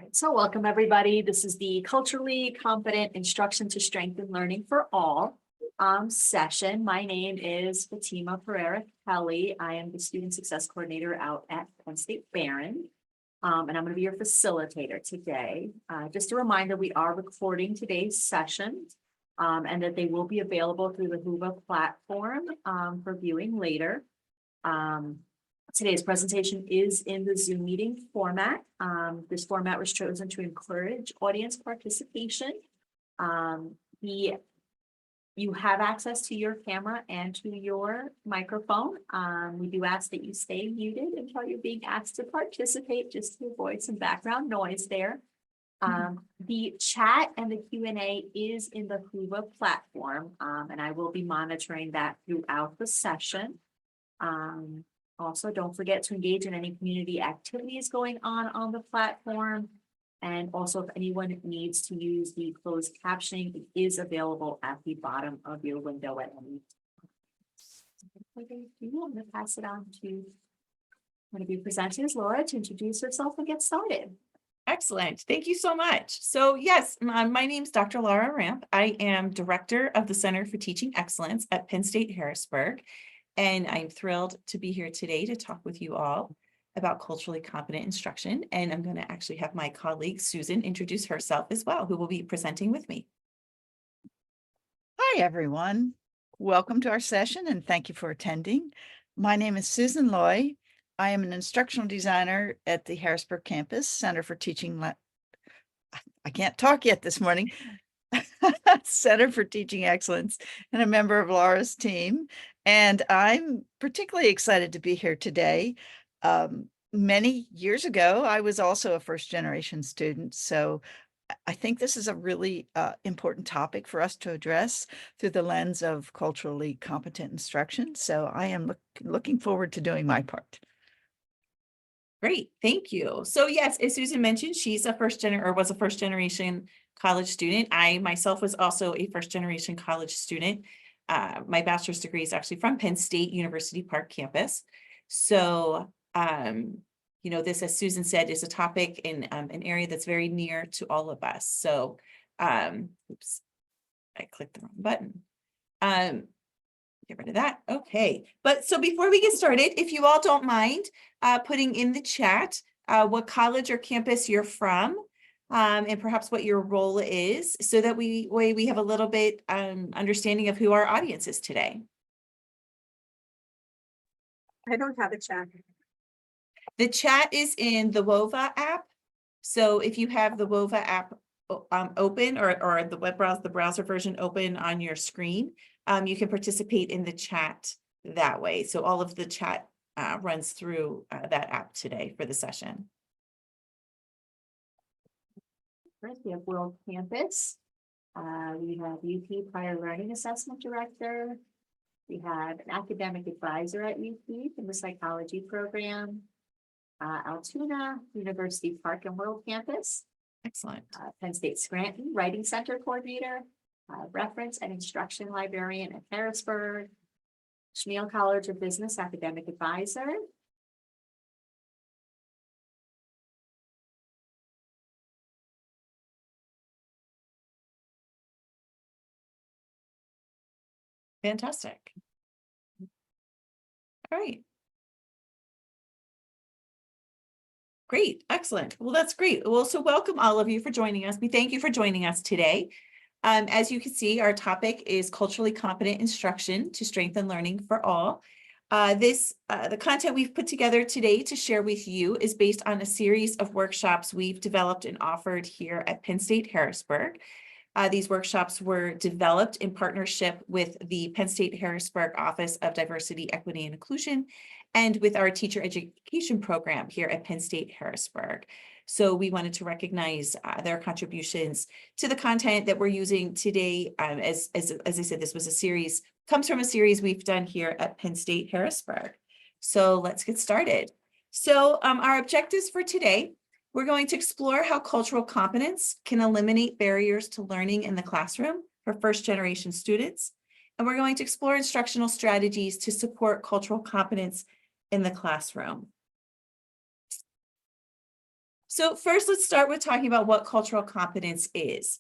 right, so welcome everybody. This is the Culturally Competent Instruction to Strengthen Learning for All session. My name is Fatima Pereira Kelly. I am the Student Success Coordinator out at Penn State Barron. And I'm going to be your facilitator today. Just a reminder, we are recording today's session and that they will be available through the Whova platform for viewing later. Today's presentation is in the Zoom meeting format. This format was chosen to encourage audience participation. You have access to your camera and to your microphone. We do ask that you stay muted until you're being asked to participate, just to avoid some background noise there. The chat and the Q&A is in the Whova platform, and I will be monitoring that throughout the session. Also, don't forget to engage in any community activities going on the platform. And also, if anyone needs to use the closed captioning, it is available at the bottom of your window at any time. I'm going to pass it on to one of your presenters, Laura, to introduce herself and get started. Excellent. Thank you so much. So yes, my name is Dr. Laura Ramp. I am Director of the Center for Teaching Excellence at Penn State Harrisburg. And I'm thrilled to be here today to talk with you all about culturally competent instruction. And I'm going to actually have my colleague Susan introduce herself as well, who will be presenting with me. Hi, everyone. Welcome to our session and thank you for attending. My name is Susan Loy. I am an instructional designer at the Harrisburg campus, Center for Teaching. I can't talk yet this morning. Center for Teaching Excellence, and a member of Laura's team. And I'm particularly excited to be here today. Many years ago, I was also a first-generation student, so I think this is a really important topic for us to address through the lens of culturally competent instruction. So I am looking forward to doing my part. Great, thank you. So yes, as Susan mentioned, she's was a first-generation college student. I myself was also a first-generation college student. My bachelor's degree is actually from Penn State University Park campus. So, this, as Susan said, is a topic in an area that's very near to all of us. So, oops, I clicked the wrong button. Get rid of that. Okay. But so before we get started, if you all don't mind putting in the chat what college or campus you're from, and perhaps what your role is, so that we have a little bit understanding of who our audience is today. I don't have a chat. The chat is in the Whova app. So if you have the Whova app open or the the browser version open on your screen, you can participate in the chat that way. So all of the chat runs through that app today for the session. First, we have World Campus. We have UP Prior Learning Assessment Director. We have an academic advisor at UP from the psychology program. Altoona University Park and World Campus. Excellent. Penn State Scranton Writing Center Coordinator. Reference and Instruction Librarian at Harrisburg. Schmeal College of Business Academic Advisor. Fantastic. All right. Great, excellent. Well, that's great. Well, so welcome all of you for joining us. We thank you for joining us today. As you can see, our topic is culturally competent instruction to strengthen learning for all. The content we've put together today to share with you is based on a series of workshops we've developed and offered here at Penn State Harrisburg. These workshops were developed in partnership with the Penn State Harrisburg Office of Diversity, Equity, and Inclusion, and with our teacher education program here at Penn State Harrisburg. So we wanted to recognize their contributions to the content that we're using today. As I said, this was comes from a series we've done here at Penn State Harrisburg. So let's get started. So our objectives for today: we're going to explore how cultural competence can eliminate barriers to learning in the classroom for first-generation students. And we're going to explore instructional strategies to support cultural competence in the classroom. So first, let's start with talking about what cultural competence is.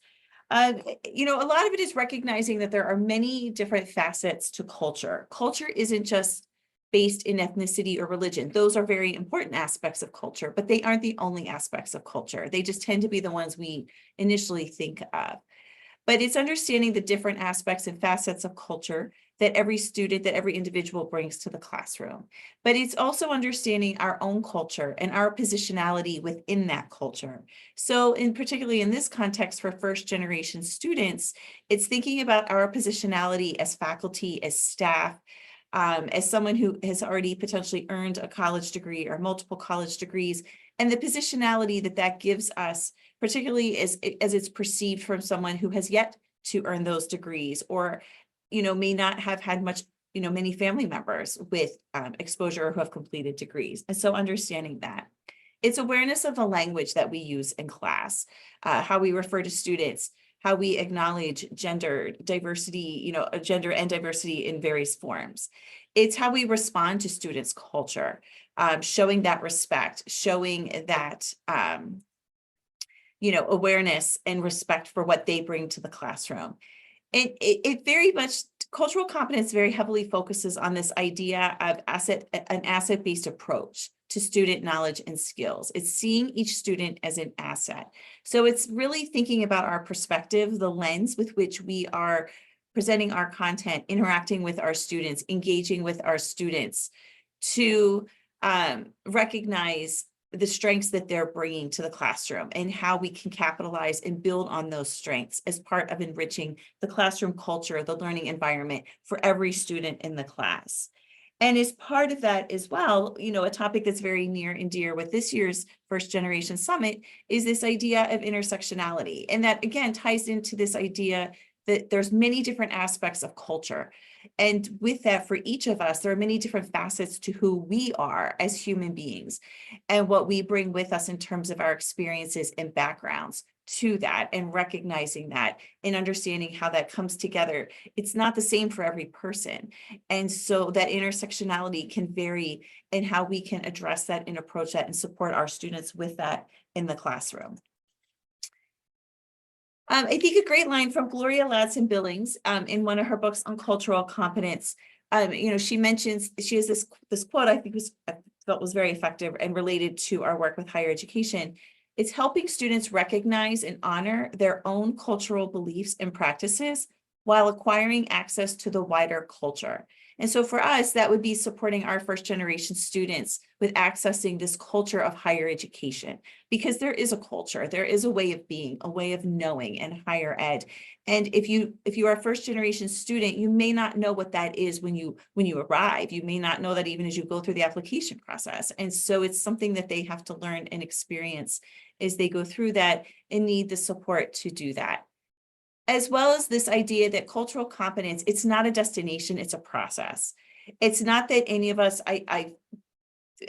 A lot of it is recognizing that there are many different facets to culture. Culture isn't just based in ethnicity or religion. Those are very important aspects of culture, but they aren't the only aspects of culture. They just tend to be the ones we initially think of. But it's understanding the different aspects and facets of culture that every student, that every individual brings to the classroom. But it's also understanding our own culture and our positionality within that culture. So particularly in this context for first generation students, it's thinking about our positionality as faculty, as staff, as someone who has already potentially earned a college degree or multiple college degrees, and the positionality that that gives us, particularly as it's perceived from someone who has yet to earn those degrees, or may not have had much, many family members with exposure who have completed degrees. And so understanding that. It's awareness of the language that we use in class, how we refer to students, how we acknowledge gender diversity, gender and diversity in various forms. It's how we respond to students' culture, showing that respect, showing that, awareness and respect for what they bring to the classroom. It very much, cultural competence very heavily focuses on this idea of an asset-based approach to student knowledge and skills. It's seeing each student as an asset. So it's really thinking about our perspective, the lens with which we are presenting our content, interacting with our students, engaging with our students to recognize the strengths that they're bringing to the classroom and how we can capitalize and build on those strengths as part of enriching the classroom culture, the learning environment for every student in the class. And as part of that as well, a topic that's very near and dear with this year's First Generation Summit is this idea of intersectionality. And that again ties into this idea that there's many different aspects of culture. And with that, for each of us, there are many different facets to who we are as human beings and what we bring with us in terms of our experiences and backgrounds to that, and recognizing that and understanding how that comes together. It's not the same for every person. And so that intersectionality can vary in how we can address that and approach that and support our students with that in the classroom. I think a great line from Gloria Ladson Billings in one of her books on cultural competence. She mentions, she has this quote I felt was very effective and related to our work with higher education. It's helping students recognize and honor their own cultural beliefs and practices while acquiring access to the wider culture. And so for us, that would be supporting our first generation students with accessing this culture of higher education, because there is a culture, there is a way of being, a way of knowing in higher ed. And if you are a first generation student, you may not know what that is when you arrive. You may not know that even as you go through the application process. And so it's something that they have to learn and experience as they go through that and need the support to do that. As well as this idea that cultural competence, it's not a destination, it's a process. It's not that any of us, I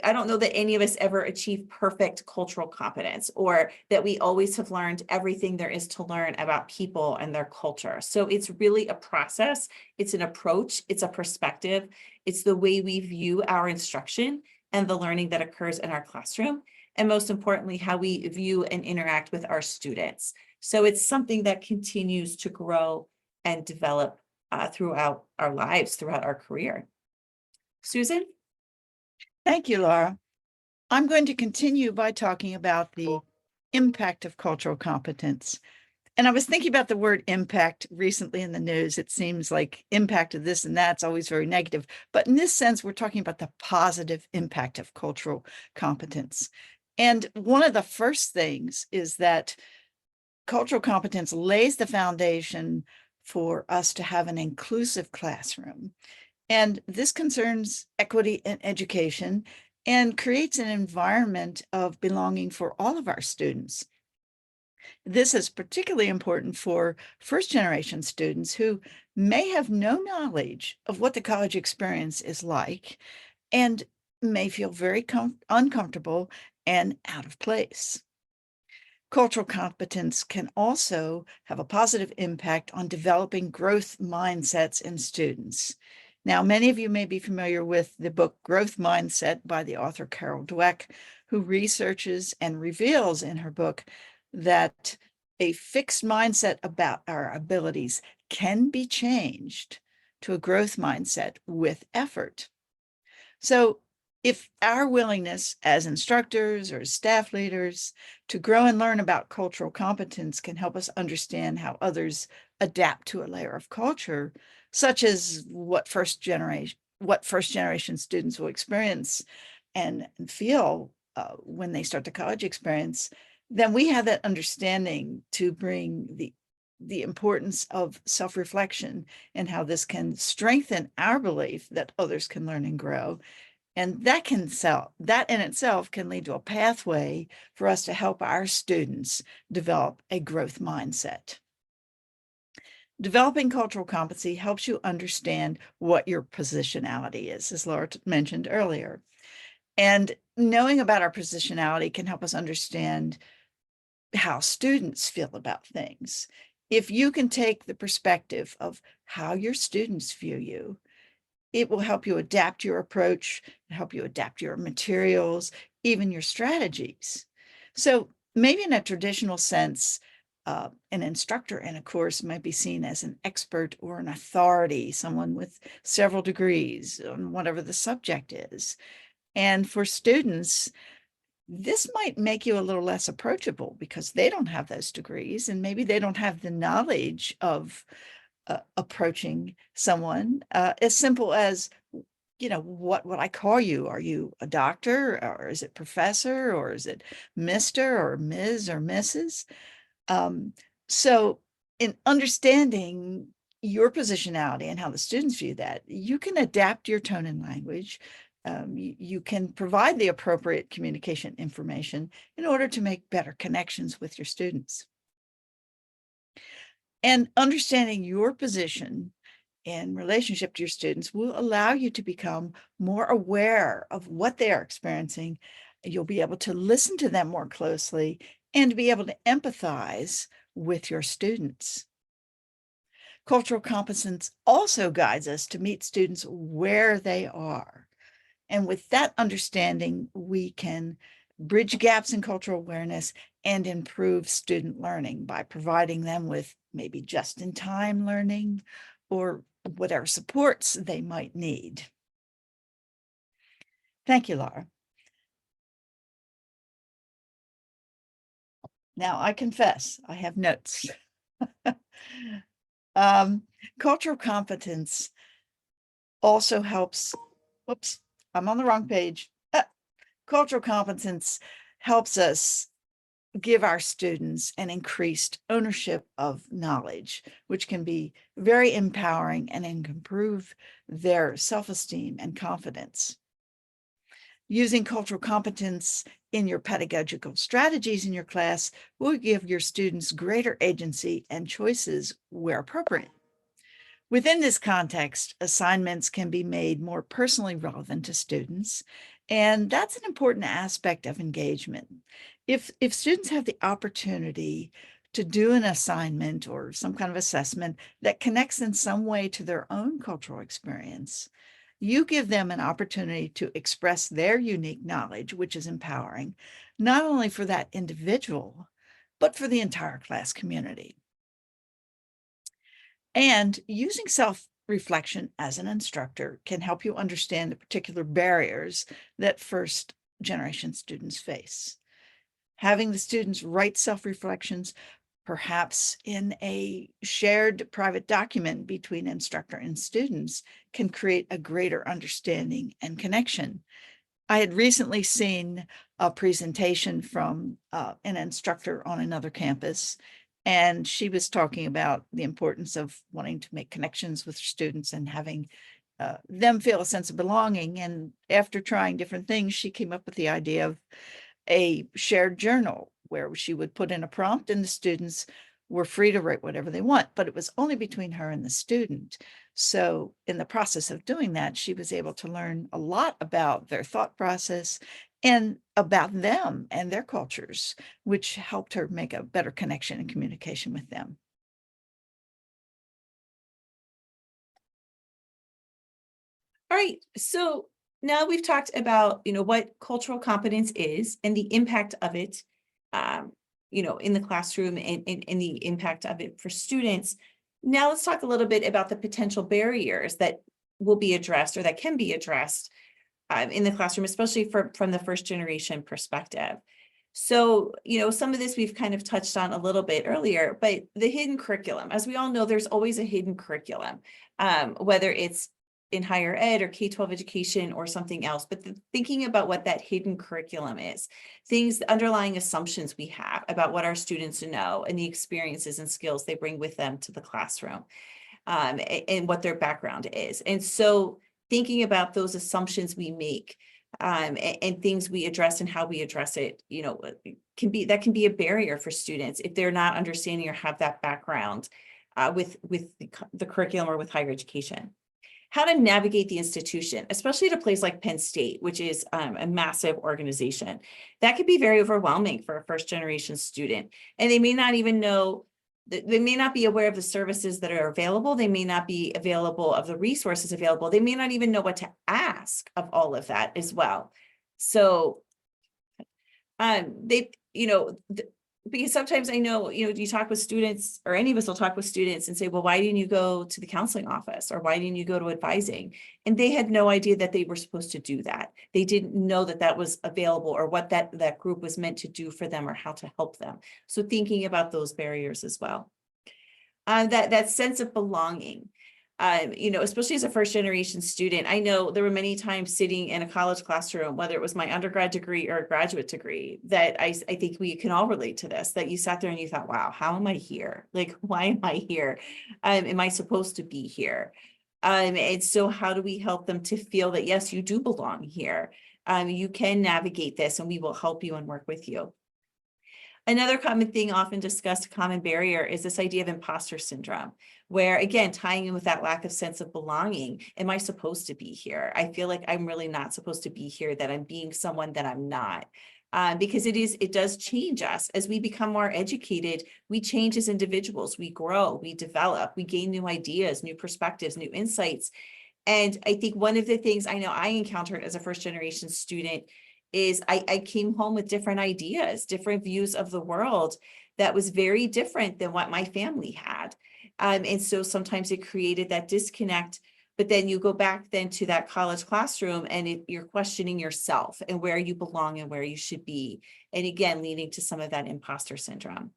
don't know that any of us ever achieve perfect cultural competence, or that we always have learned everything there is to learn about people and their culture. So it's really a process, it's an approach, it's a perspective, it's the way we view our instruction and the learning that occurs in our classroom, and most importantly, how we view and interact with our students. So it's something that continues to grow and develop throughout our lives, throughout our career. Susan? Thank you, Laura. I'm going to continue by talking about the impact of cultural competence. And I was thinking about the word impact recently in the news. It seems like impact of this and that's always very negative. But in this sense, we're talking about the positive impact of cultural competence. And one of the first things is that cultural competence lays the foundation for us to have an inclusive classroom. And this concerns equity in education and creates an environment of belonging for all of our students. This is particularly important for first generation students who may have no knowledge of what the college experience is like and may feel very uncomfortable and out of place. Cultural competence can also have a positive impact on developing growth mindsets in students. Now, many of you may be familiar with the book Growth Mindset by the author Carol Dweck, who researches and reveals in her book that a fixed mindset about our abilities can be changed to a growth mindset with effort. So if our willingness as instructors or staff leaders to grow and learn about cultural competence can help us understand how others adapt to a layer of culture, such as what first generation students will experience and feel when they start the college experience, then we have that understanding to bring the importance of self-reflection and how this can strengthen our belief that others can learn and grow. And that in itself can lead to a pathway for us to help our students develop a growth mindset. Developing cultural competency helps you understand what your positionality is, as Laura mentioned earlier. And knowing about our positionality can help us understand how students feel about things. If you can take the perspective of how your students view you, it will help you adapt your approach, help you adapt your materials, even your strategies. So maybe in a traditional sense, an instructor in a course might be seen as an expert or an authority, someone with several degrees on whatever the subject is. And for students, this might make you a little less approachable because they don't have those degrees and maybe they don't have the knowledge of approaching someone as simple as, what would I call you? Are you a doctor, or is it professor, or is it Mr. or Ms. or Mrs.? So in understanding your positionality and how the students view that, you can adapt your tone and language. You can provide the appropriate communication information in order to make better connections with your students. And understanding your position in relationship to your students will allow you to become more aware of what they are experiencing. You'll be able to listen to them more closely and be able to empathize with your students. Cultural competence also guides us to meet students where they are. And with that understanding, we can bridge gaps in cultural awareness and improve student learning by providing them with maybe just-in-time learning or whatever supports they might need. Thank you, Laura. Now, I confess, I have notes. Cultural competence also helps, whoops, I'm on the wrong page. Cultural competence helps us give our students an increased ownership of knowledge, which can be very empowering and improve their self-esteem and confidence. Using cultural competence in your pedagogical strategies in your class will give your students greater agency and choices where appropriate. Within this context, assignments can be made more personally relevant to students, and that's an important aspect of engagement. If students have the opportunity to do an assignment or some kind of assessment that connects in some way to their own cultural experience, you give them an opportunity to express their unique knowledge, which is empowering, not only for that individual, but for the entire class community. And using self-reflection as an instructor can help you understand the particular barriers that first generation students face. Having the students write self-reflections, perhaps in a shared private document between instructor and students, can create a greater understanding and connection. I had recently seen a presentation from an instructor on another campus, and she was talking about the importance of wanting to make connections with students and having them feel a sense of belonging. And after trying different things, she came up with the idea of a shared journal where she would put in a prompt and the students were free to write whatever they want, but it was only between her and the student. So in the process of doing that, she was able to learn a lot about their thought process and about them and their cultures, which helped her make a better connection and communication with them. All right, so now we've talked about, what cultural competence is and the impact of it, in the classroom and the impact of it for students. Now let's talk a little bit about the potential barriers that will be addressed or that can be addressed in the classroom, especially from the first generation perspective. So, some of this we've kind of touched on a little bit earlier, but the hidden curriculum, as we all know, there's always a hidden curriculum, whether it's in higher ed or K-12 education or something else, but thinking about what that hidden curriculum is, things, the underlying assumptions we have about what our students know and the experiences and skills they bring with them to the classroom, and what their background is. And so thinking about those assumptions we make, and things we address and how we address it, can be a barrier for students if they're not understanding or have that background with the curriculum or with higher education. How to navigate the institution, especially at a place like Penn State, which is a massive organization. That could be very overwhelming for a first generation student, and they may not even know. They may not be aware of the services that are available. They may not be available of the resources available. They may not even know what to ask of all of that as well. So because sometimes I know, you talk with students, or any of us will talk with students and say, well, why didn't you go to the counseling office, or why didn't you go to advising? And they had no idea that they were supposed to do that. They didn't know that that was available, or what that group was meant to do for them, or how to help them. So thinking about those barriers as well. That sense of belonging. Especially as a first generation student, I know there were many times sitting in a college classroom, whether it was my undergrad degree or a graduate degree, that I think we can all relate to this, that you sat there and you thought, wow, how am I here? Like, why am I here? Am I supposed to be here? And so how do we help them to feel that, yes, you do belong here? You can navigate this, and we will help you and work with you. Another common thing often discussed, common barrier, is this idea of imposter syndrome, where, again, tying in with that lack of sense of belonging. Am I supposed to be here? I feel like I'm really not supposed to be here, that I'm being someone that I'm not. Because it does change us as we become more educated. We change as individuals, we grow, we develop, we gain new ideas, new perspectives, new insights. And I think one of the things I know I encountered as a first generation student is I came home with different ideas, different views of the world that was very different than what my family had. And so sometimes it created that disconnect, but then you go back then to that college classroom, and you're questioning yourself and where you belong and where you should be. And again, leading to some of that imposter syndrome.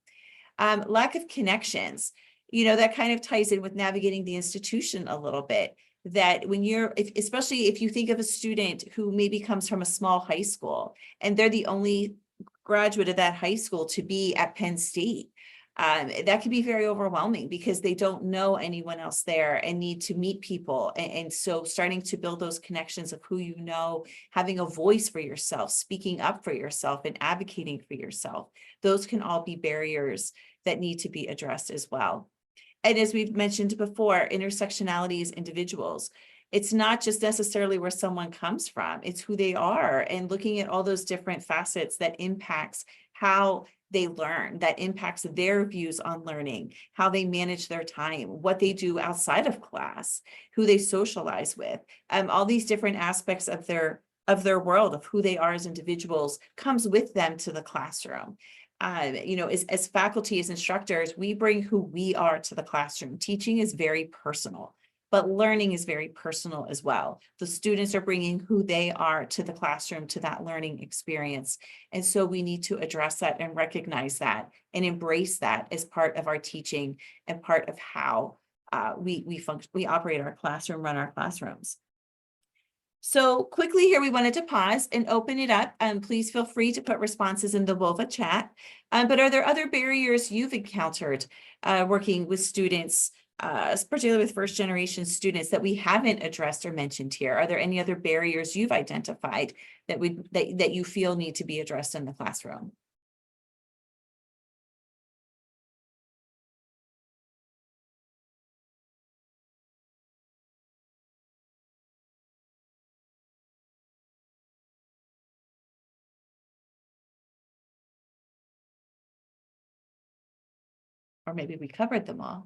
Lack of connections, that kind of ties in with navigating the institution a little bit. That when especially if you think of a student who maybe comes from a small high school and they're the only graduate of that high school to be at Penn State, that can be very overwhelming because they don't know anyone else there and need to meet people. And so starting to build those connections of who you know, having a voice for yourself, speaking up for yourself, and advocating for yourself, those can all be barriers that need to be addressed as well. And as we've mentioned before, intersectionality is individuals. It's not just necessarily where someone comes from, it's who they are, and looking at all those different facets that impacts how they learn, that impacts their views on learning, how they manage their time, what they do outside of class, who they socialize with, all these different aspects of their world, of who they are as individuals, comes with them to the classroom. As faculty, as instructors, we bring who we are to the classroom. Teaching is very personal, but learning is very personal as well. The students are bringing who they are to the classroom, to that learning experience. And so we need to address that and recognize that and embrace that as part of our teaching and part of how we function, we operate our classroom, run our classrooms. So quickly here, we wanted to pause and open it up. Please feel free to put responses in the WOVA chat. But are there other barriers you've encountered working with students, particularly with first generation students, that we haven't addressed or mentioned here? Are there any other barriers you've identified that you feel need to be addressed in the classroom? Or maybe we covered them all.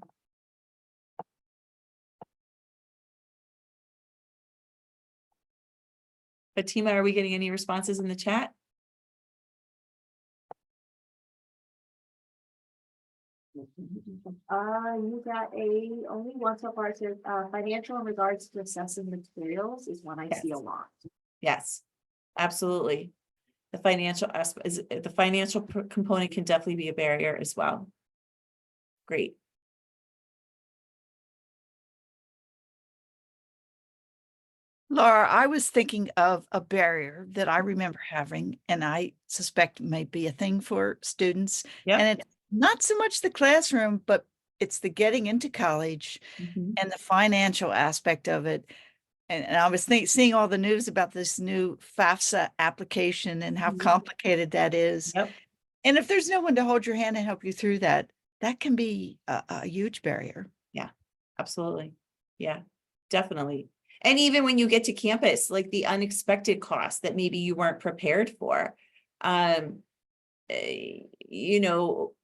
Fatima, are we getting any responses in the chat? You got only one so far. It says, financial in regards to assessing materials is one I see a Yes. lot. Yes, absolutely. The financial aspect is the financial component can definitely be a barrier as well. Great. Laura, I was thinking of a barrier that I remember having, and I suspect may be a thing for students. Yep. And it's not so much the classroom, but it's the getting into college Mhm. and the financial aspect of it. And I was seeing all the news about this new FAFSA application and how Mhm. complicated that is. Yep. And if there's no one to hold your hand and help you through that, that can be a huge barrier. Yeah, absolutely. Yeah, definitely. And even when you get to campus, like the unexpected costs that maybe you weren't prepared for. You know,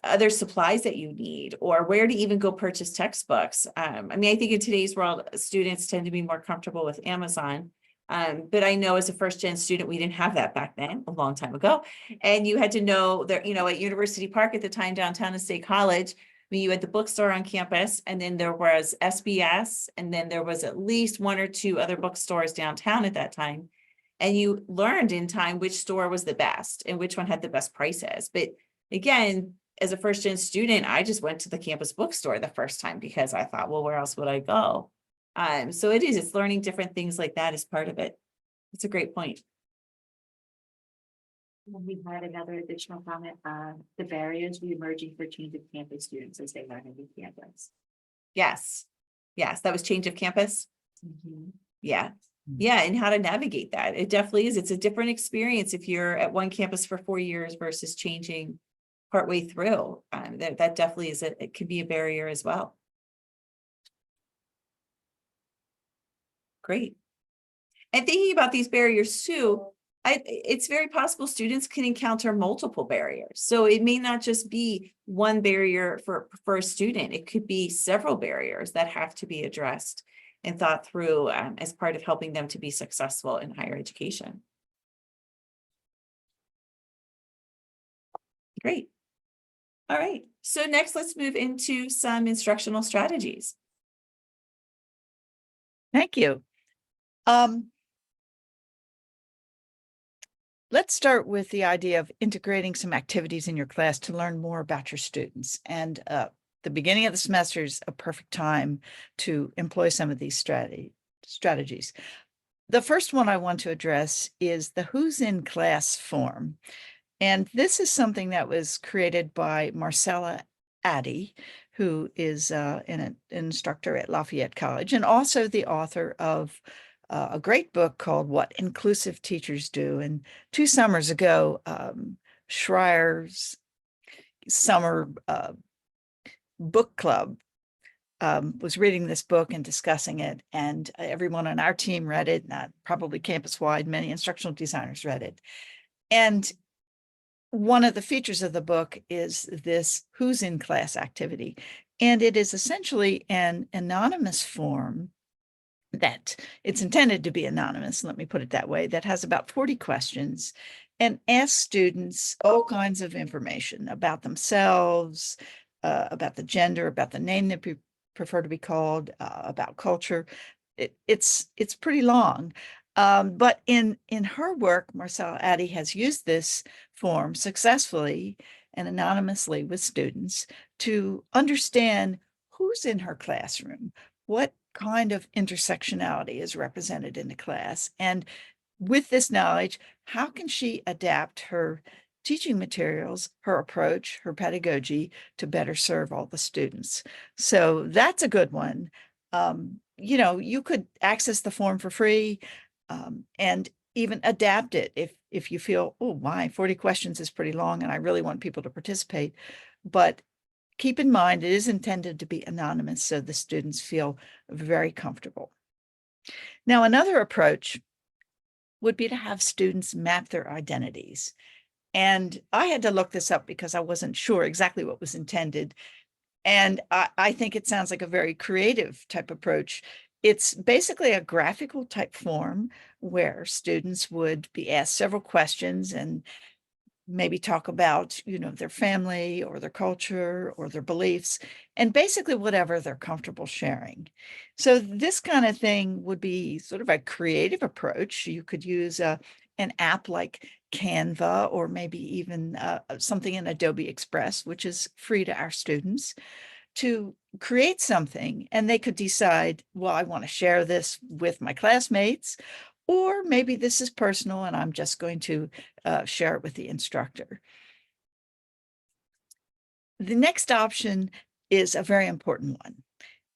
other supplies that you need, or where to even go purchase textbooks. I mean, I think in today's world, students tend to be more comfortable with Amazon. But I know as a first gen student, we didn't have that back then, a long time ago. And you had to know that, you know, at University Park at the time, downtown at State College, I mean, you had the bookstore on campus, and then there was SBS, and then there was at least one or two other bookstores downtown at that time. And you learned in time which store was the best and which one had the best prices. But again, as a first gen student, I just went to the campus bookstore the first time because I thought, well, where else would I go? So it's learning different things like that as part of it. It's a great point. We had another additional comment, the barriers re-emerging for change of campus students as they learn a new campus. Yes. Yes, that was change of campus. Yeah. Mm. Yeah, and how to navigate that. It definitely is. It's a different experience if you're at one campus for 4 years versus changing partway through. That definitely is it could be a barrier as well. Great. And thinking about these barriers too, it's very possible students can encounter multiple barriers. So it may not just be one barrier for a student. It could be several barriers that have to be addressed and thought through as part of helping them to be successful in higher education. Great. All right. So next, let's move into some instructional strategies. Thank you. Let's start with the idea of integrating some activities in your class to learn more about your students. And the beginning of the semester is a perfect time to employ some of these strategies. The first one I want to address is the Who's in Class form. And this is something that was created by Marcella Addy, who is an instructor at Lafayette College and also the author of a great book called What Inclusive Teachers Do. And 2 summers ago, Schreier's summer book club was reading this book and discussing it, and everyone on our team read it, not probably campus-wide, many instructional designers read it. And one of the features of the book is this Who's in Class activity. And it is essentially an anonymous form that it's intended to be anonymous, let me put it that way, that has about 40 questions and asks students all kinds of information about themselves, about the gender, about the name they prefer to be called, about culture. It's pretty long. But in her work, Marcella Addy has used this form successfully and anonymously with students to understand who's in her classroom, what kind of intersectionality is represented in the class. And with this knowledge, how can she adapt her teaching materials, her approach, her pedagogy to better serve all the students? So that's a good one. You know, you could access the form for free and even adapt it if you feel, oh my, 40 questions is pretty long and I really want people to participate. But keep in mind, it is intended to be anonymous so the students feel very comfortable. Now, another approach would be to have students map their identities. And I had to look this up because I wasn't sure exactly what was intended. And I think it sounds like a very creative type approach. It's basically a graphical type form where students would be asked several questions and maybe talk about, their family or their culture or their beliefs, and basically whatever they're comfortable sharing. So this kind of thing would be sort of a creative approach. You could use an app like Canva, or maybe even something in Adobe Express, which is free to our students, to create something, and they could decide, well, I want to share this with my classmates, or maybe this is personal and I'm just going to share it with the instructor. The next option is a very important one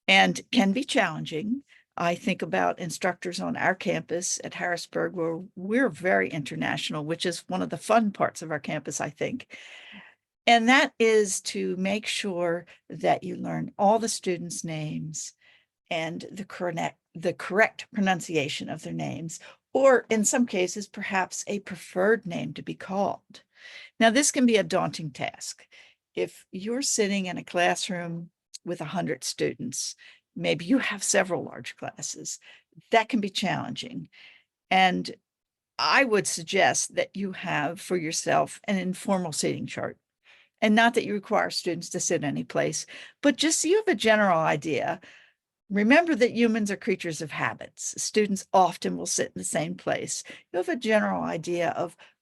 and can be challenging. I think about instructors on our campus at Harrisburg, where we're very international, which is one of the fun parts of our campus, I think. And that is to make sure that you learn all the students' names and the correct pronunciation of their names, or in some cases, perhaps a preferred name to be called. Now, this can be a daunting task. If you're sitting in a classroom with 100 students, maybe you have several large classes, that can be challenging. And I would suggest that you have for yourself an informal seating chart. And not that you require students to sit any place, but just so you have a general idea. Remember that humans are creatures of habits. Students often will sit in the same place. You have a general idea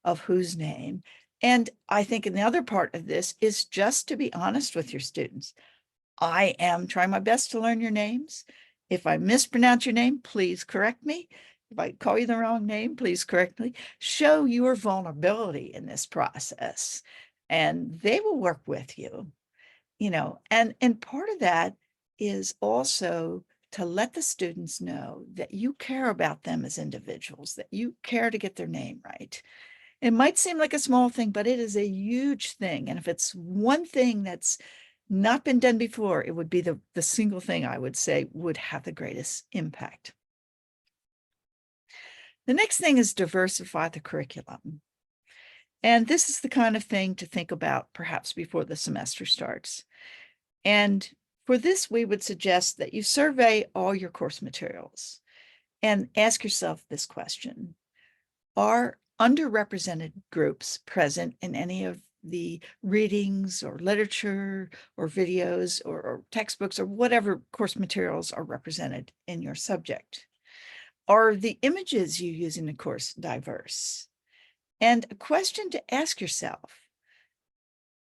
of whose name. And I think the other part of this is just to be honest with your students. I am trying my best to learn your names. If I mispronounce your name, please correct me. If I call you the wrong name, please correct me. Show your vulnerability in this process, and they will work with you, and part of that is also to let the students know that you care about them as individuals, that you care to get their name right. It might seem like a small thing, but it is a huge thing. And if it's one thing that's not been done before, it would be the single thing I would say would have the greatest impact. The next thing is diversify the curriculum. And this is the kind of thing to think about perhaps before the semester starts. And for this, we would suggest that you survey all your course materials and ask yourself this question: are underrepresented groups present in any of the readings or literature or videos or textbooks or whatever course materials are represented in your subject? Are the images you use in the course diverse? And a question to ask yourself: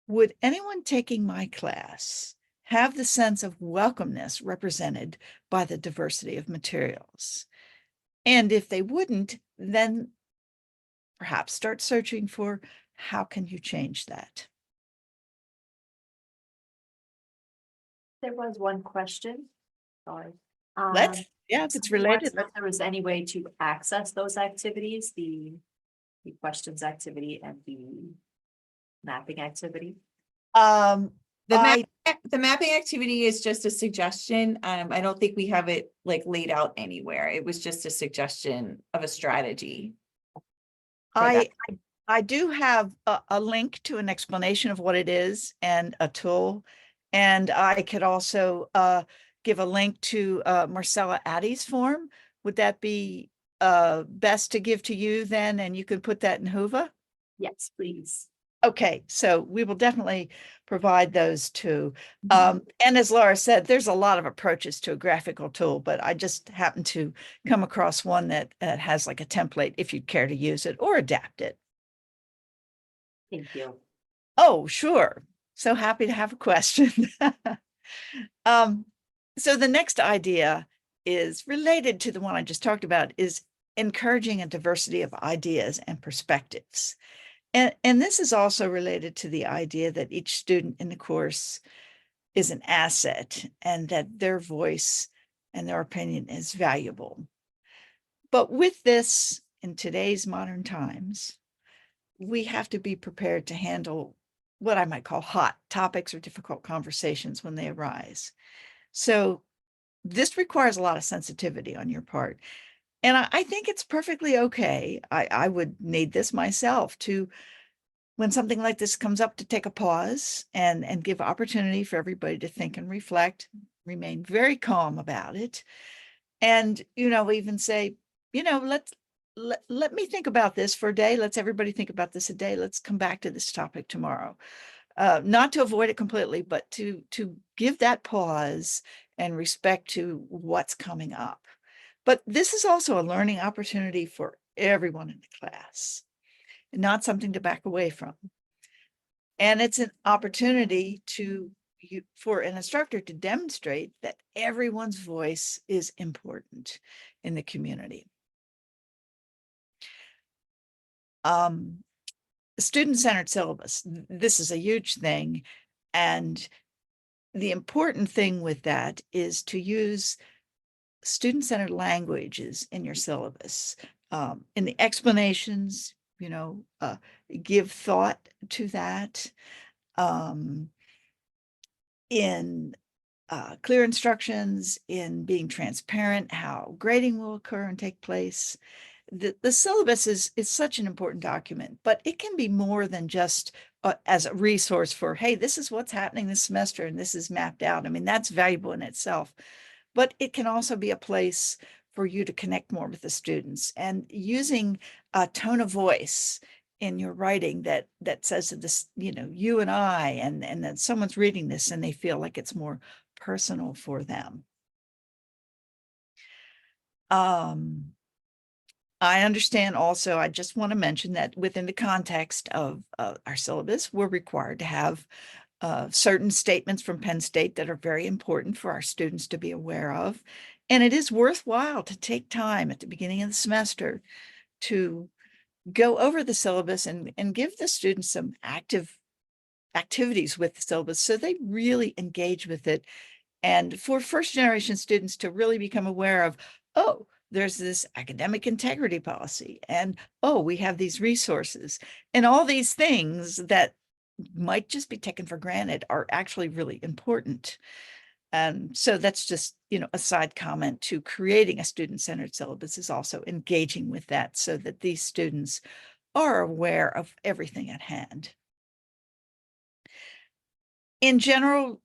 would anyone taking my class have the sense of welcomeness represented by the diversity of materials? And if they wouldn't, then perhaps start searching for how can you change that? There was one question. Sorry. If it's Somebody wants related, to know if there was any way to access those activities, the questions activity and the mapping activity. the The mapping activity is just a suggestion. I don't think we have it like laid out anywhere. It was just a suggestion of a strategy. I do have a link to an explanation of what it is and a tool. And I could also give a link to Marcella Addy's form. Would that be best to give to you then? And you can put that in Whova? Yes, please. Okay, so we will definitely provide those too. And as Laura said, there's a lot of approaches to a graphical tool, but I just happened to come across one that has like a template if you'd care to use it or adapt it. Thank you. Oh, sure. So happy to have a question. So the next idea is related to the one I just talked about, is encouraging a diversity of ideas and perspectives. And this is also related to the idea that each student in the course is an asset and that their voice and their opinion is valuable. But with this, in today's modern times, we have to be prepared to handle what I might call hot topics or difficult conversations when they arise. So this requires a lot of sensitivity on your part. And I think it's perfectly okay. I would need this myself to, when something like this comes up, to take a pause and give opportunity for everybody to think and reflect, remain very calm about it, And, even say, let me think about this for a day. Let's everybody think about this a day. Let's come back to this topic tomorrow. Not to avoid it completely, but to give that pause and respect to what's coming up. But this is also a learning opportunity for everyone in the class, not something to back away from. And it's an opportunity for an instructor to demonstrate that everyone's voice is important in the community. Student-centered syllabus. This is a huge thing. And the important thing with that is to use student-centered languages in your syllabus. In the explanations, give thought to that. In clear instructions, in being transparent, how grading will occur and take place. The syllabus is such an important document, but it can be more than just as a resource for, hey, this is what's happening this semester and this is mapped out. I mean, that's valuable in itself, but it can also be a place for you to connect more with the students, and using a tone of voice in your writing that says that this, you and I, and that someone's reading this and they feel like it's more personal for them. I understand also, I just want to mention that within the context of our syllabus, we're required to have certain statements from Penn State that are very important for our students to be aware of. And it is worthwhile to take time at the beginning of the semester to go over the syllabus and give the students some active activities with the syllabus so they really engage with it. And for first generation students to really become aware of, oh, there's this academic integrity policy, and oh, we have these resources, and all these things that might just be taken for granted are actually really important. So that's just, a side comment to creating a student-centered syllabus is also engaging with that so that these students are aware of everything at hand. In general,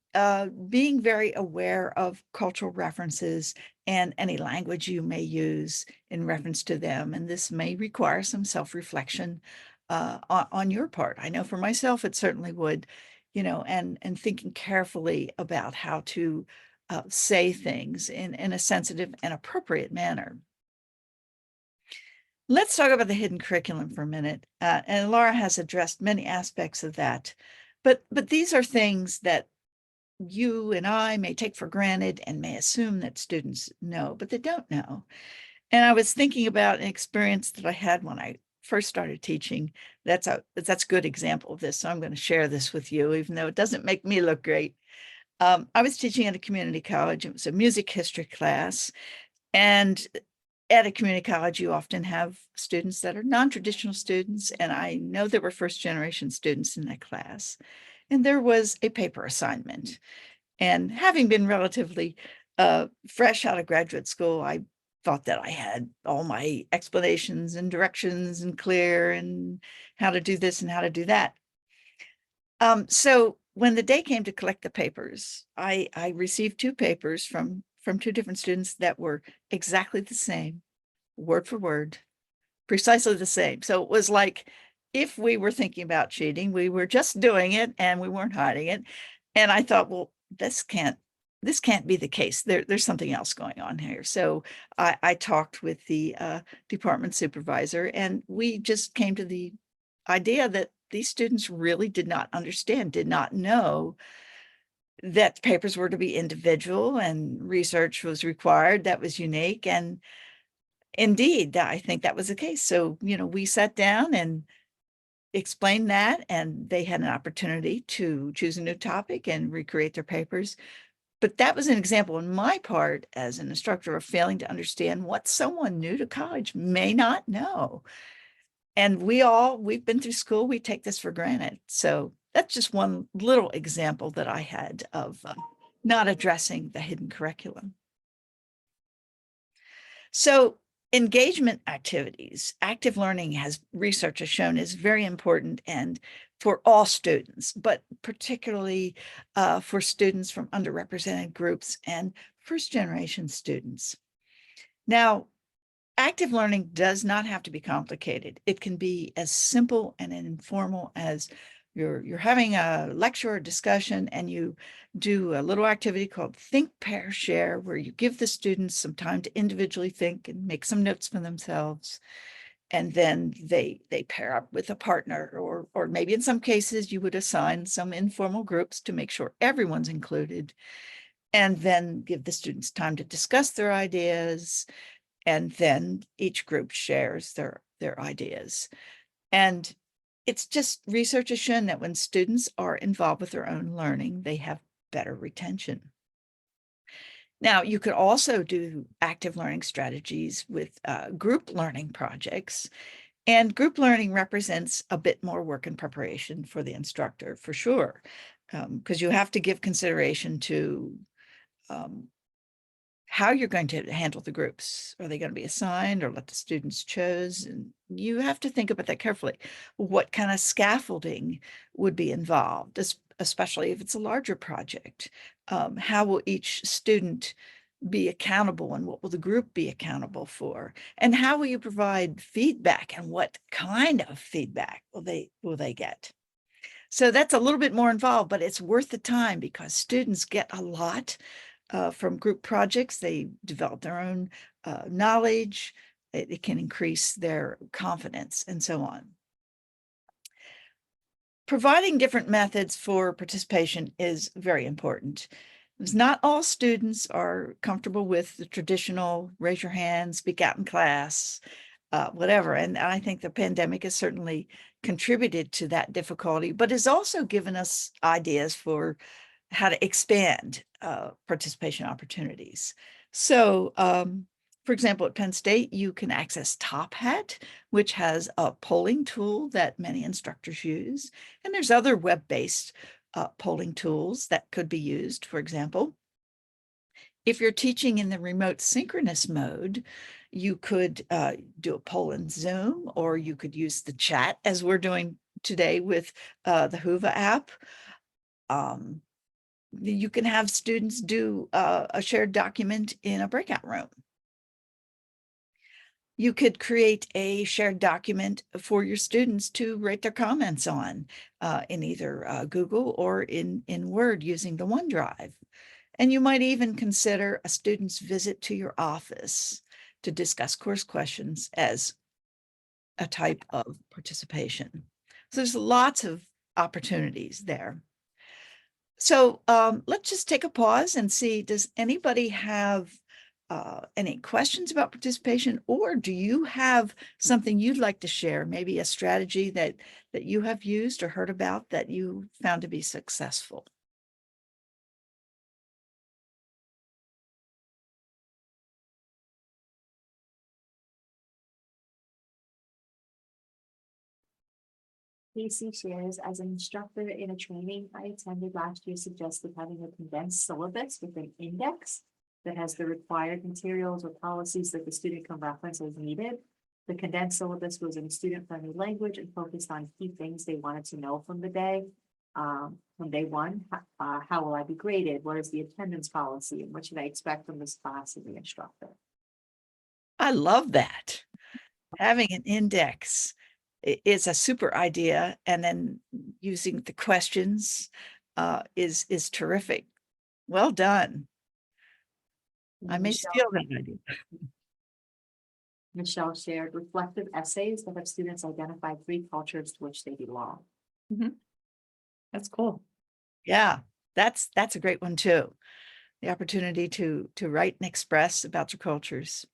being very aware of cultural references and any language you may use in reference to them. And this may require some self-reflection on your part. I know for myself, it certainly would, and thinking carefully about how to say things in a sensitive and appropriate manner. Let's talk about the hidden curriculum for a minute. And Laura has addressed many aspects of that, but these are things that you and I may take for granted and may assume that students know, but they don't know. And I was thinking about an experience that I had when I first started teaching. That's a good example of this. So I'm going to share this with you, even though it doesn't make me look great. I was teaching at a community college. It was a music history class. And at a community college, you often have students that are non-traditional students. And I know there were first generation students in that class. And there was a paper assignment. And having been relatively fresh out of graduate school, I thought that I had all my explanations and directions and clear and how to do this and how to do that. So when the day came to collect the papers, I received 2 papers from 2 different students that were exactly the same, word for word, precisely the same. So it was like, if we were thinking about cheating, we were just doing it and we weren't hiding it. And I thought, well, this can't be the case. There's something else going on here. So I talked with the department supervisor, and we just came to the idea that these students really did not understand, did not know that papers were to be individual and research was required that was unique. And indeed, I think that was the case. So, we sat down and explained that, and they had an opportunity to choose a new topic and recreate their papers. But that was an example on my part as an instructor of failing to understand what someone new to college may not know. And we've been through school, we take this for granted. So that's just one little example that I had of not addressing the hidden curriculum. So engagement activities, active learning research has shown is very important, and for all students, but particularly for students from underrepresented groups and first generation students. Now, active learning does not have to be complicated. It can be as simple and informal as you're having a lecture or discussion and you do a little activity called Think, Pair, Share, where you give the students some time to individually think and make some notes for themselves. And then they pair up with a partner, or maybe in some cases you would assign some informal groups to make sure everyone's included. And then give the students time to discuss their ideas. And then each group shares their ideas. And it's just research has shown that when students are involved with their own learning, they have better retention. Now, you could also do active learning strategies with group learning projects. And group learning represents a bit more work and preparation for the instructor, for sure, because you have to give consideration to how you're going to handle the groups. Are they going to be assigned or let the students choose? And you have to think about that carefully. What kind of scaffolding would be involved, especially if it's a larger project? How will each student be accountable, and what will the group be accountable for? And how will you provide feedback, and what kind of feedback will they get? So that's a little bit more involved, but it's worth the time because students get a lot from group projects. They develop their own knowledge. It can increase their confidence and so on. Providing different methods for participation is very important. Because not all students are comfortable with the traditional raise your hand, speak out in class, whatever. And I think the pandemic has certainly contributed to that difficulty, but has also given us ideas for how to expand participation opportunities. So, for example, at Penn State, you can access Top Hat, which has a polling tool that many instructors use. And there's other web-based polling tools that could be used. For example, if you're teaching in the remote synchronous mode, you could do a poll in Zoom, or you could use the chat as we're doing today with the Whova app. You can have students do a shared document in a breakout room. You could create a shared document for your students to write their comments on in either Google or in Word using the OneDrive. And you might even consider a student's visit to your office to discuss course questions as a type of participation. So there's lots of opportunities there. So let's just take a pause and see, does anybody have any questions about participation, or do you have something you'd like to share, maybe a strategy that you have used or heard about that you found to be successful? Casey shares, as an instructor in a training I attended last year, suggested having a condensed syllabus with an index that has the required materials or policies that the student can reference as needed. The condensed syllabus was in student-friendly language and focused on key things they wanted to know from the day. From day one, how will I be graded? What is the attendance policy? And what should I expect from this class and the instructor? I love that. Having an index is a super idea, and then using the questions is terrific. Well done. I may steal that idea. Michelle shared reflective essays that have students identify 3 cultures to which they belong. That's cool. Yeah, that's a great one too. The opportunity to write and express about your cultures.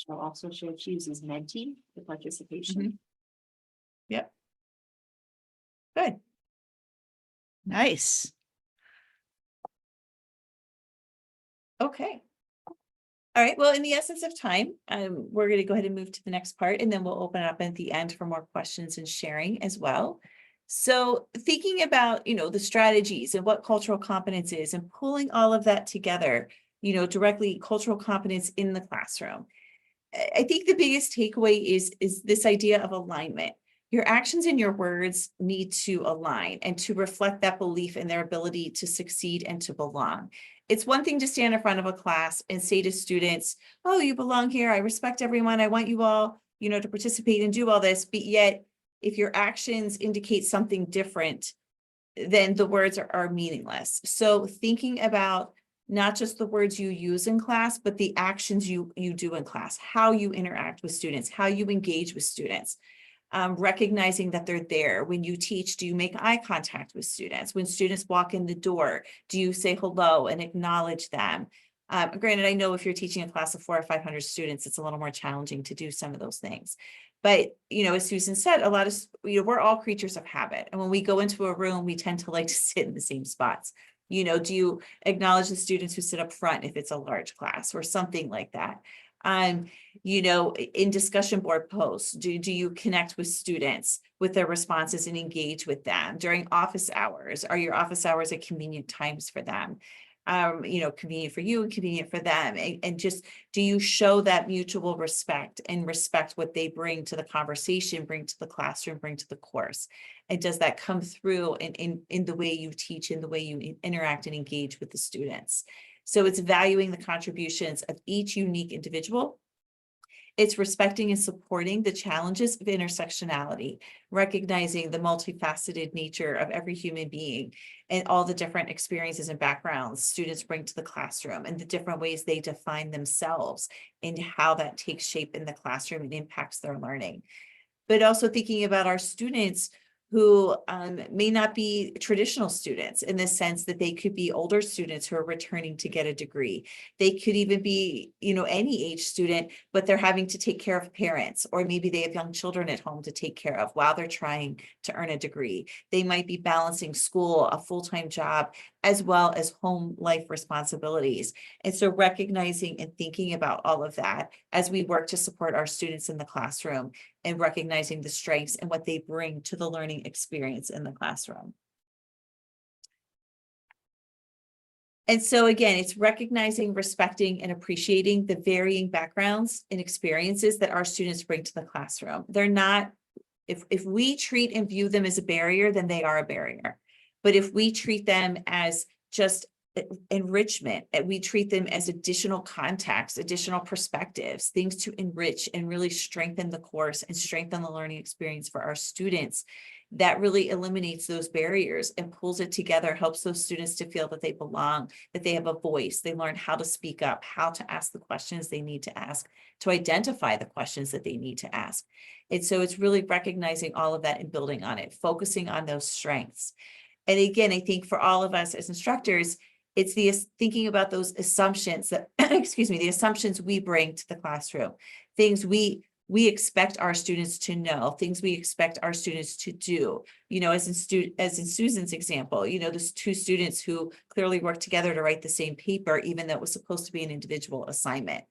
Michelle also shared she uses Menti for participation. Yep. Good. Nice. Okay. All right. Well, in the essence of time, we're going to go ahead and move to the next part, and then we'll open up at the end for more questions and sharing as well. So thinking about, the strategies and what cultural competence is and pulling all of that together, directly cultural competence in the classroom. I think the biggest takeaway is this idea of alignment. Your actions and your words need to align and to reflect that belief in their ability to succeed and to belong. It's one thing to stand in front of a class and say to students, oh, you belong here. I respect everyone. I want you all, to participate and do all this. But yet, if your actions indicate something different, then the words are meaningless. So thinking about not just the words you use in class, but the actions you do in class, how you interact with students, how you engage with students, recognizing that they're there. When you teach, do you make eye contact with students? When students walk in the door, do you say hello and acknowledge them? Granted, I know if you're teaching a class of 400 or 500 students, it's a little more challenging to do some of those things. But, as Susan said, a lot of, we're all creatures of habit. And when we go into a room, we tend to like to sit in the same spots. Do you acknowledge the students who sit up front if it's a large class or something like that? In discussion board posts, do you connect with students with their responses and engage with them during office hours? Are your office hours at convenient times for them? Convenient for you and convenient for them. And just, do you show that mutual respect and respect what they bring to the conversation, bring to the classroom, bring to the course? And does that come through in the way you teach, in the way you interact and engage with the students? So it's valuing the contributions of each unique individual. It's respecting and supporting the challenges of intersectionality, recognizing the multifaceted nature of every human being and all the different experiences and backgrounds students bring to the classroom and the different ways they define themselves and how that takes shape in the classroom and impacts their learning. But also thinking about our students who may not be traditional students in the sense that they could be older students who are returning to get a degree. They could even be, any age student, but they're having to take care of parents, or maybe they have young children at home to take care of while they're trying to earn a degree. They might be balancing school, a full-time job, as well as home life responsibilities. And so recognizing and thinking about all of that as we work to support our students in the classroom and recognizing the strengths and what they bring to the learning experience in the classroom. And so again, it's recognizing, respecting, and appreciating the varying backgrounds and experiences that our students bring to the classroom. They're not, if we treat and view them as a barrier, then they are a barrier. But if we treat them as just enrichment, and we treat them as additional context, additional perspectives, things to enrich and really strengthen the course and strengthen the learning experience for our students, that really eliminates those barriers and pulls it together, helps those students to feel that they belong, that they have a voice, they learn how to speak up, how to ask the questions they need to ask, to identify the questions that they need to ask. And so it's really recognizing all of that and building on it, focusing on those strengths. And again, I think for all of us as instructors, it's the thinking about those assumptions that, the assumptions we bring to the classroom, things we expect our students to know, things we expect our students to do, as in Susan's example, there's two students who clearly work together to write the same paper, even though it was supposed to be an individual assignment.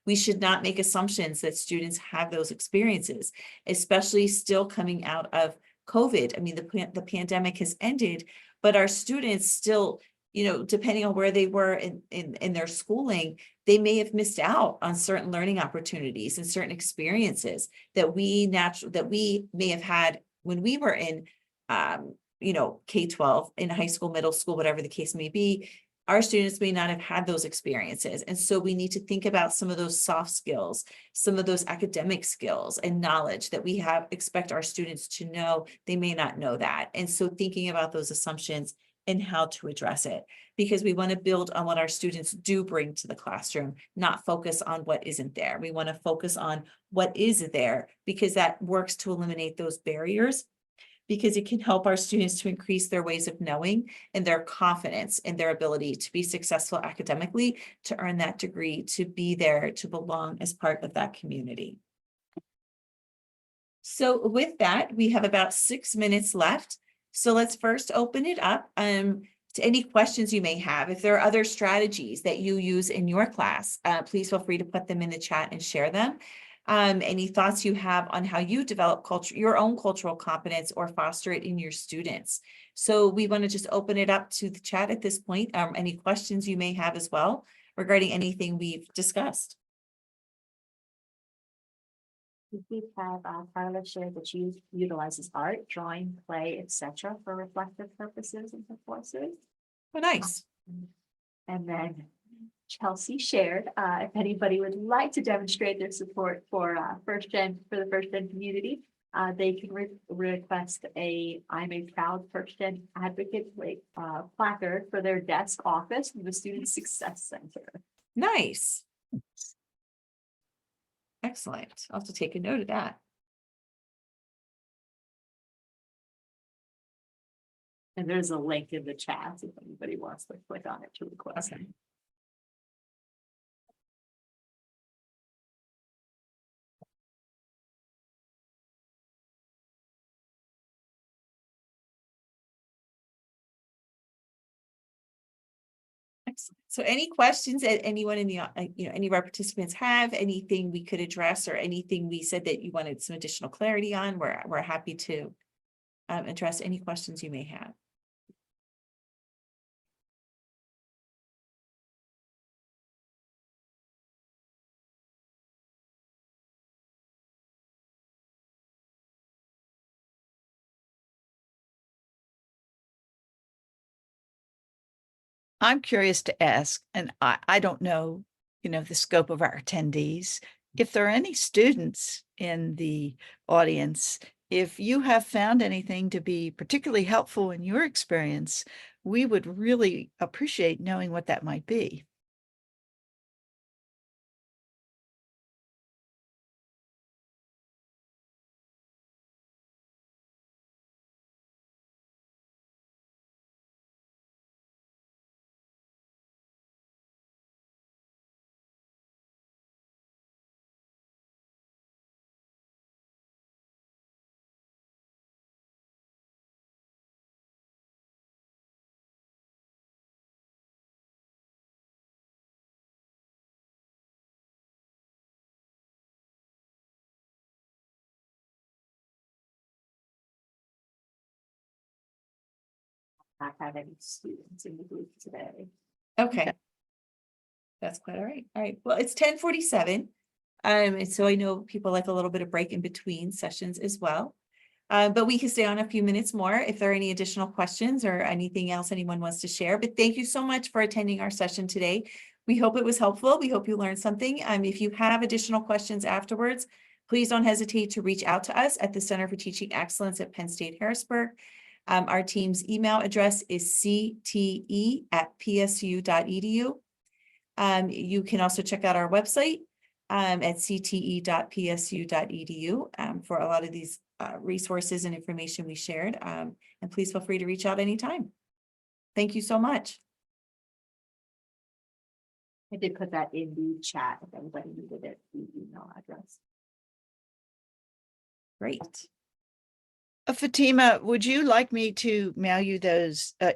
We should not make assumptions that students have those experiences, especially still coming out of COVID. I mean, the pandemic has ended, but our students still, depending on where they were in their schooling, they may have missed out on certain learning opportunities and certain experiences that we may have had when we were in, K-12, in high school, middle school, whatever the case may be. Our students may not have had those experiences. And so we need to think about some of those soft skills, some of those academic skills and knowledge that we expect our students to know. They may not know that. And so thinking about those assumptions and how to address it, because we want to build on what our students do bring to the classroom, not focus on what isn't there. We want to focus on what is there, because that works to eliminate those barriers, because it can help our students to increase their ways of knowing and their confidence in their ability to be successful academically, to earn that degree, to be there, to belong as part of that community. So with that, we have about 6 minutes left. So let's first open it up to any questions you may have. If there are other strategies that you use in your class, please feel free to put them in the chat and share them. Any thoughts you have on how you develop your own cultural competence or foster it in your students. So we want to just open it up to the chat at this point. Any questions you may have as well. regarding anything we've discussed. We have Carla shared that she utilizes art, drawing, play, etc. for reflective purposes and her courses. Oh, nice. And then Chelsea shared, if anybody would like to demonstrate their support for the first gen community, they can request I'm a proud first gen advocate placard for their desk office from the Student Success Center. Nice. Excellent. I'll have to take a note of that. And there's a link in the chat if anybody wants to click on it to request. Okay. Excellent. So any questions that anyone in the, any of our participants have, anything we could address, or anything we said that you wanted some additional clarity on, we're happy to address any questions you may have. I'm curious to ask, and I don't know, the scope of our attendees. If there are any students in the audience, if you have found anything to be particularly helpful in your experience, we would really appreciate knowing what that might be. Not have any students in the group today. Okay. That's quite all right. All right. Well, it's 10:47. And so I know people like a little bit of break in between sessions as well. But we can stay on a few minutes more if there are any additional questions or anything else anyone wants to share. But thank you so much for attending our session today. We hope it was helpful. We hope you learned something. If you have additional questions afterwards, please don't hesitate to reach out to us at the Center for Teaching Excellence at Penn State Harrisburg. Our team's email address is cte@psu.edu. You can also check out our website at cte.psu.edu for a lot of these resources and information we shared. And please feel free to reach out anytime. Thank you so much. I did put that in the chat if anybody needed it, the email address. Great. Fatima, would you like me to mail you those emails?